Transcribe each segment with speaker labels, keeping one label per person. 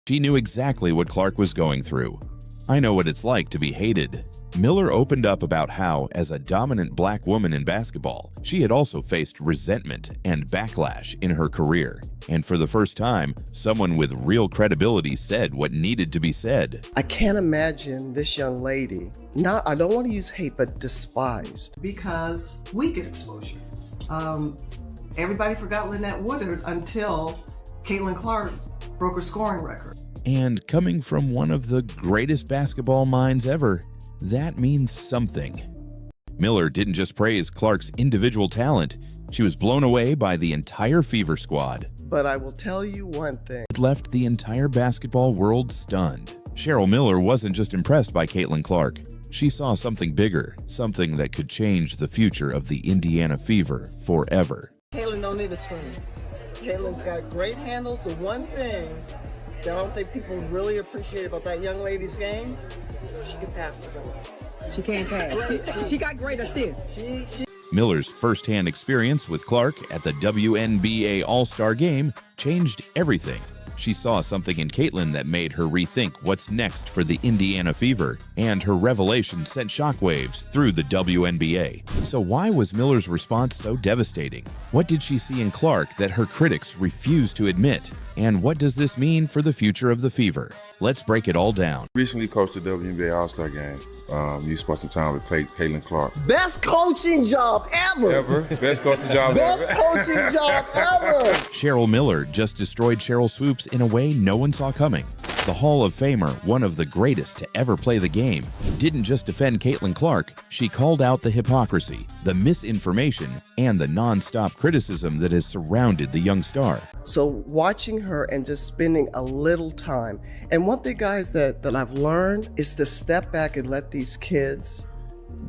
Speaker 1: She knew exactly what Clark was going through. "I know what it's like to be hated." Miller opened up about how, as a dominant black woman in basketball, she had also faced resentment and backlash in her career. And for the first time, someone with real credibility said what needed to be said.
Speaker 2: I can't imagine this young lady, I don't want to use hate, but despised.
Speaker 3: Because we get exposure. Everybody forgot Lynette Woodard until Caitlin Clark broke her scoring record.
Speaker 1: And coming from one of the greatest basketball minds ever, that means something. Miller didn't just praise Clark's individual talent, she was blown away by the entire Fever squad.
Speaker 2: But I will tell you one thing.
Speaker 1: It left the entire basketball world stunned. Cheryl Miller wasn't just impressed by Caitlin Clark. She saw something bigger, something that could change the future of the Indiana Fever forever.
Speaker 2: Caitlin don't need a screen. Caitlin's got great handles. The one thing that I don't think people really appreciate about that young lady's game, she can pass the ball.
Speaker 4: She can't pass. She got great assists.
Speaker 1: Miller's first-hand experience with Clark at the WNBA All-Star Game changed everything. She saw something in Caitlin that made her rethink what's next for the Indiana Fever, and her revelation sent shockwaves through the WNBA. So why was Miller's response so devastating? What did she see in Clark that her critics refused to admit? And what does this mean for the future of the Fever? Let's break it all down.
Speaker 5: Recently coached the WNBA All-Star Game. You spent some time with Caitlin Clark.
Speaker 2: Best coaching job ever.
Speaker 5: Best coaching job
Speaker 2: Best
Speaker 5: ever.
Speaker 2: coaching job ever.
Speaker 1: Cheryl Miller just destroyed Sheryl Swoopes in a way no one saw coming. The Hall of Famer, one of the greatest to ever play the game, didn't just defend Caitlin Clark, she called out the hypocrisy, the misinformation, and the non-stop criticism that has surrounded the young star.
Speaker 2: So watching her and just spending a little time. And one thing, guys, that I've learned is to step back and let these kids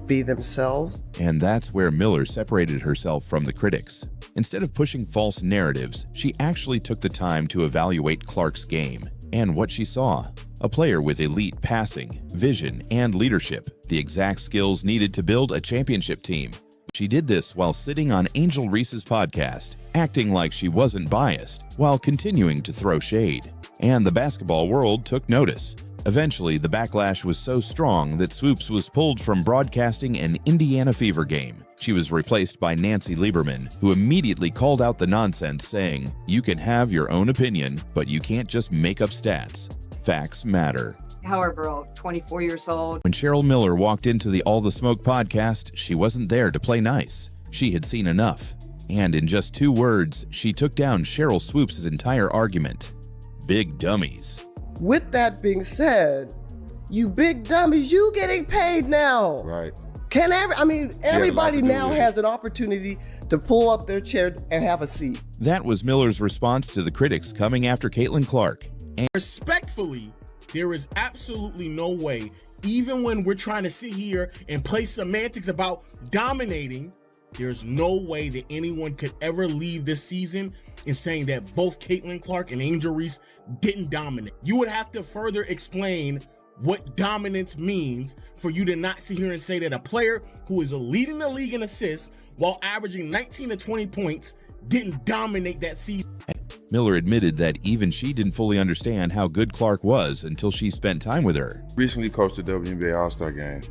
Speaker 2: be themselves.
Speaker 1: And that's where Miller separated herself from the critics. Instead of pushing false narratives, she actually took the time to evaluate Clark's game and what she saw. A player with elite passing, vision, and leadership, the exact skills needed to build a championship team. She did this while sitting on Angel Reese's podcast, acting like she wasn't biased, while continuing to throw shade. And the basketball world took notice. Eventually, the backlash was so strong that Swoopes was pulled from broadcasting an Indiana Fever game. She was replaced by Nancy Lieberman, who immediately called out the nonsense, saying, "You can have your own opinion, but you can't just make up stats. Facts matter."
Speaker 6: However, 24 years old.
Speaker 1: When Cheryl Miller walked into the All the Smoke podcast, she wasn't there to play nice. She had seen enough. And in just 2 words, she took down Sheryl Swoopes' entire argument. Big dummies.
Speaker 2: With that being said, you big dummies, you getting paid now.
Speaker 5: Right.
Speaker 2: Everybody now has an opportunity to pull up their chair and have a seat.
Speaker 1: That was Miller's response to the critics coming after Caitlin Clark.
Speaker 7: Respectfully, there is absolutely no way, even when we're trying to sit here and play semantics about dominating, there's no way that anyone could ever leave this season in saying that both Caitlin Clark and Angel Reese didn't dominate. You would have to further explain what dominance means for you to not sit here and say that a player who is leading the league in assists while averaging 19 to 20 points didn't dominate that season.
Speaker 1: Miller admitted that even she didn't fully understand how good Clark was until she spent time with her.
Speaker 5: Recently coached the WNBA All-Star Game.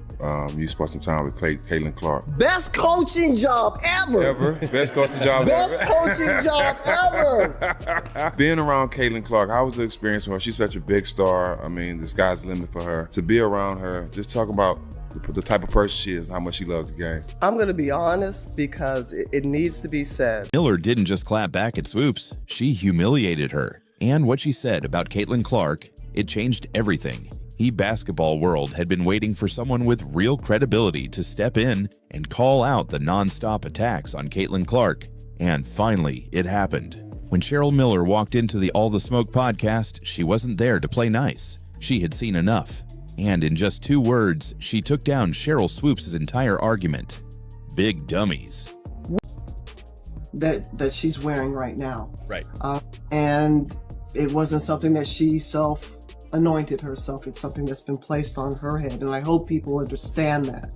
Speaker 5: You spent some time with Caitlin Clark.
Speaker 2: Best coaching job ever.
Speaker 5: Best coaching job
Speaker 2: Best
Speaker 5: ever.
Speaker 2: coaching job ever.
Speaker 5: Being around Caitlin Clark, how was the experience for her? She's such a big star. I mean, the sky's the limit for her. To be around her, just talk about the type of person she is and how much she loves the game.
Speaker 2: I'm going to be honest because it needs to be said.
Speaker 1: Miller didn't just clap back at Swoopes, she humiliated her. And what she said about Caitlin Clark, it changed everything. The basketball world had been waiting for someone with real credibility to step in and call out the non-stop attacks on Caitlin Clark. And finally, it happened. When Cheryl Miller walked into the All the Smoke podcast, she wasn't there to play nice. She had seen enough. And in just 2 words, she took down Sheryl Swoopes' entire argument. Big dummies.
Speaker 3: That she's wearing right now.
Speaker 1: Right.
Speaker 3: And it wasn't something that she anointed herself. It's something that's been placed on her head, and I hope people understand that.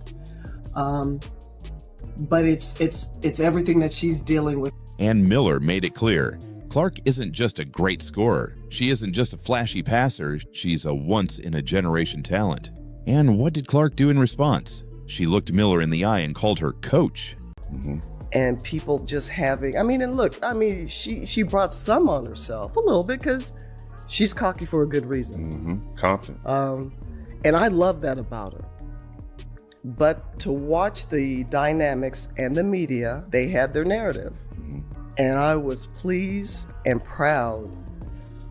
Speaker 3: But it's everything that she's dealing with.
Speaker 1: And Miller made it clear, Clark isn't just a great scorer. She isn't just a flashy passer. She's a once-in-a-generation talent. And what did Clark do in response? She looked Miller in the eye and called her coach.
Speaker 2: And people just having, and look, she brought some on herself a little bit because she's cocky for a good reason.
Speaker 5: Confident.
Speaker 2: And I love that about her. But to watch the dynamics and the media, they had their narrative. And I was pleased and proud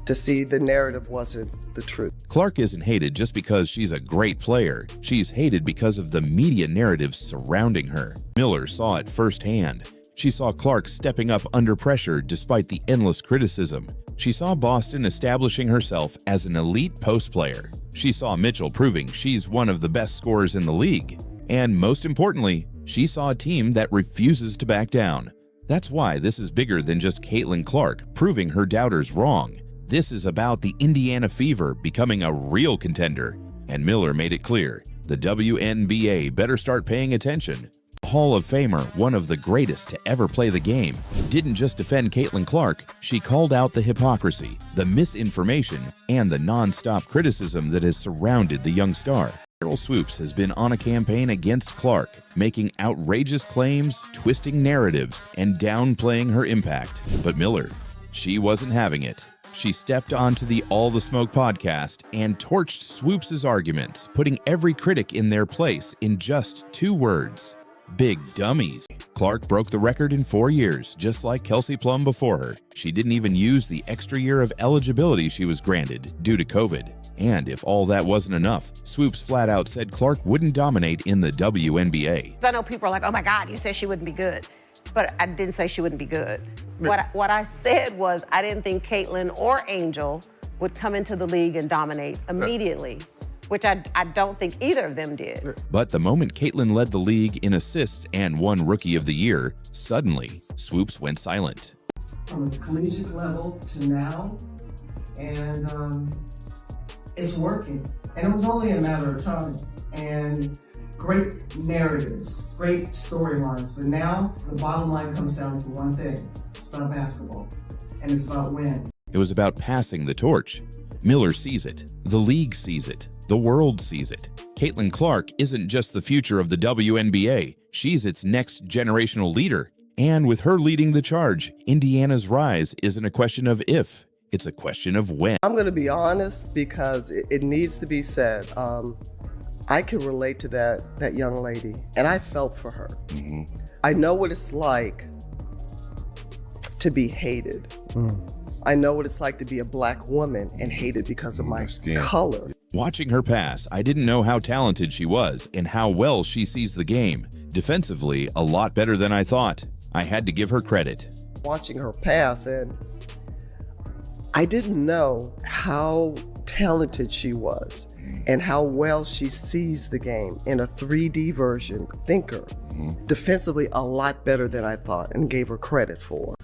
Speaker 2: to see the narrative wasn't the truth.
Speaker 1: Clark isn't hated just because she's a great player. She's hated because of the media narratives surrounding her. Miller saw it firsthand. She saw Clark stepping up under pressure despite the endless criticism. She saw Boston establishing herself as an elite post player. She saw Mitchell proving she's one of the best scorers in the league. And most importantly, she saw a team that refuses to back down. That's why this is bigger than just Caitlin Clark proving her doubters wrong. This is about the Indiana Fever becoming a real contender. And Miller made it clear, the WNBA better start paying attention. Hall of Famer, one of the greatest to ever play the game, didn't just defend Caitlin Clark, she called out the hypocrisy, the misinformation, and the non-stop criticism that has surrounded the young star. Sheryl Swoopes has been on a campaign against Clark, making outrageous claims, twisting narratives, and downplaying her impact. But Miller, she wasn't having it. She stepped onto the All the Smoke podcast and torched Swoopes' arguments, putting every critic in their place in just 2 words: big dummies. Clark broke the record in 4 years, just like Kelsey Plum before her. She didn't even use the extra year of eligibility she was granted due to COVID. And if all that wasn't enough, Swoopes flat out said Clark wouldn't dominate in the WNBA.
Speaker 8: I know people are like, oh my God, you said she wouldn't be good. But I didn't say she wouldn't be good. What I said was I didn't think Caitlin or Angel would come into the league and dominate immediately, which I don't think either of them did.
Speaker 1: But the moment Caitlin led the league in assists and won Rookie of the Year, suddenly, Swoopes went silent.
Speaker 3: From the collegiate level to now, and it's working. And it was only a matter of time. And great narratives, great storylines. But now the bottom line comes down to one thing. It's about basketball, and it's about wins.
Speaker 1: It was about passing the torch. Miller sees it. The league sees it. The world sees it. Caitlin Clark isn't just the future of the WNBA. She's its next generational leader. And with her leading the charge, Indiana's rise isn't a question of if, it's a question of when.
Speaker 2: I'm going to be honest because it needs to be said. I can relate to that young lady, and I felt for her. I know what it's like to be hated. I know what it's like to be a black woman and hated because of my color.
Speaker 1: Watching her pass, I didn't know how talented she was and how well she sees the game. Defensively, a lot better than I thought. I had to give her credit.
Speaker 2: Watching her pass, and I didn't know how talented she was and how well she sees the game in a 3D version, thinker. Defensively, a lot better than I thought, and gave her credit for.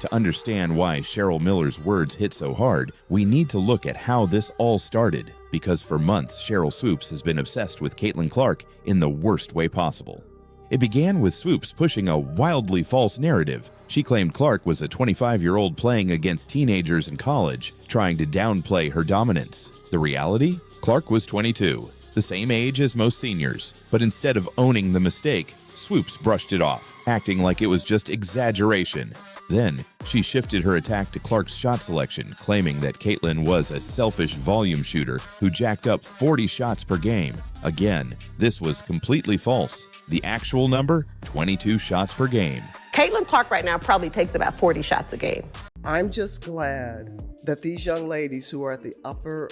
Speaker 1: To understand why Cheryl Miller's words hit so hard, we need to look at how this all started, because for months Cheryl Swoopes has been obsessed with Caitlin Clark in the worst way possible. It began with Swoopes pushing a wildly false narrative. She claimed Clark was a 25-year-old playing against teenagers in college, trying to downplay her dominance. The reality? Clark was 22, the same age as most seniors, but instead of owning the mistake, Swoopes brushed it off, acting like it was just exaggeration. Then, she shifted her attack to Clark's shot selection, claiming that Caitlin was a selfish volume shooter who jacked up 40 shots per game. Again, this was completely false. The actual number, 22 shots per game.
Speaker 8: Caitlin Clark right now probably takes about 40 shots a game.
Speaker 2: I'm just glad that these young ladies who are at the upper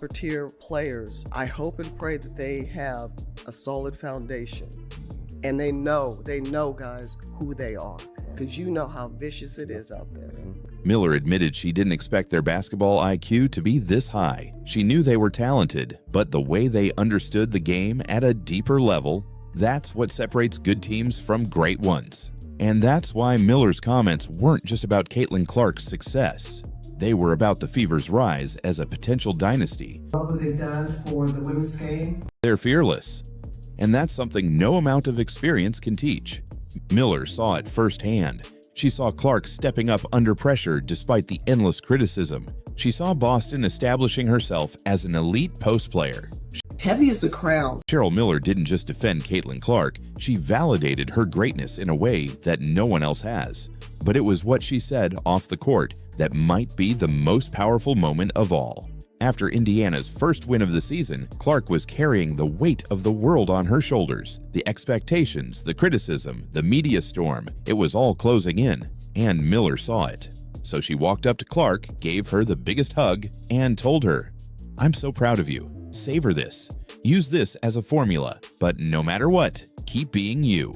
Speaker 2: tier players, I hope and pray that they have a solid foundation. And they know guys, who they are. Because you know how vicious it is out there.
Speaker 1: Miller admitted she didn't expect their basketball IQ to be this high. She knew they were talented, but the way they understood the game at a deeper level, that's what separates good teams from great ones. And that's why Miller's comments weren't just about Caitlin Clark's success. They were about the Fever's rise as a potential dynasty.
Speaker 3: What they've done for the women's game.
Speaker 1: They're fearless. and that's something no amount of experience can teach. Miller saw it firsthand. She saw Clark stepping up under pressure despite the endless criticism. She saw Boston establishing herself as an elite post player.
Speaker 2: Heavy as a crown.
Speaker 1: Cheryl Miller didn't just defend Caitlin Clark, she validated her greatness in a way that no one else has. But it was what she said off the court that might be the most powerful moment of all. After Indiana's first win of the season, Clark was carrying the weight of the world on her shoulders. The expectations, the criticism, the media storm, it was all closing in, and Miller saw it. So she walked up to Clark, gave her the biggest hug, and told her, "I'm so proud of you. Savor this. Use this as a formula, but no matter what, keep being you."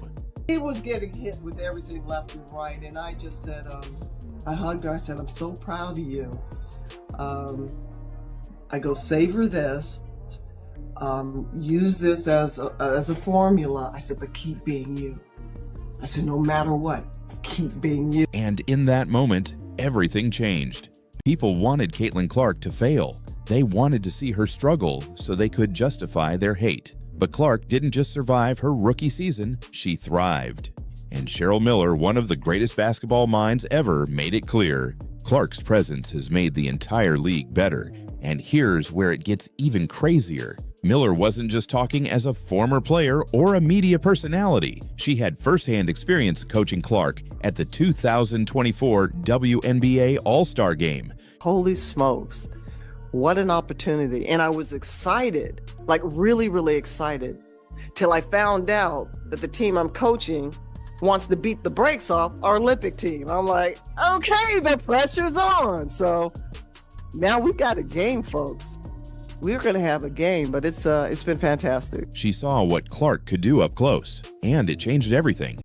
Speaker 2: He was getting hit with everything left and right, and I just said, I hugged her, I said, "I'm so proud of you." I go, "Savor this, use this as a formula." I said, "But keep being you." I said, "No matter what, keep being you."
Speaker 1: And in that moment, everything changed. People wanted Caitlin Clark to fail. They wanted to see her struggle so they could justify their hate. But Clark didn't just survive her rookie season, she thrived. And Cheryl Miller, one of the greatest basketball minds ever, made it clear. Clark's presence has made the entire league better. And here's where it gets even crazier. Miller wasn't just talking as a former player or a media personality. She had firsthand experience coaching Clark at the 2024 WNBA All-Star Game.
Speaker 2: Holy smokes, what an opportunity. And I was excited, like really, really excited, till I found out that the team I'm coaching wants to beat the brakes off our Olympic team. I'm like, okay, the pressure's on. So now we got a game, folks. We're going to have a game, but it's been fantastic.
Speaker 1: She saw what Clark could do up close, and it changed everything.